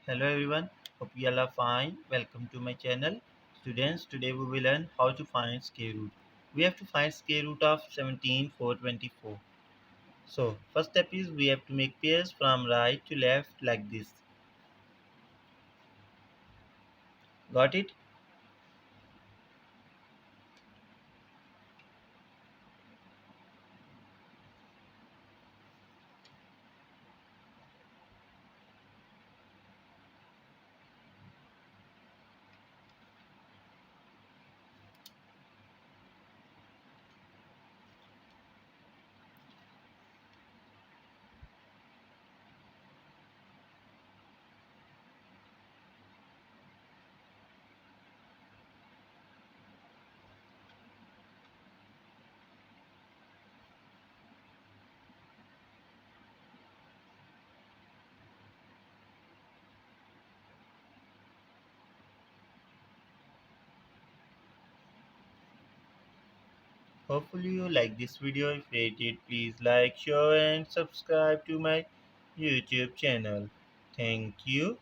Hello everyone, hope you all are fine. Welcome to my channel. Students, today we will learn how to find square root. We have to find square root of 17,424. So, first step is we have to make pairs from right to left like this. Got it? Hopefully you like this video. If you did, please like, share and subscribe to my YouTube channel. Thank you.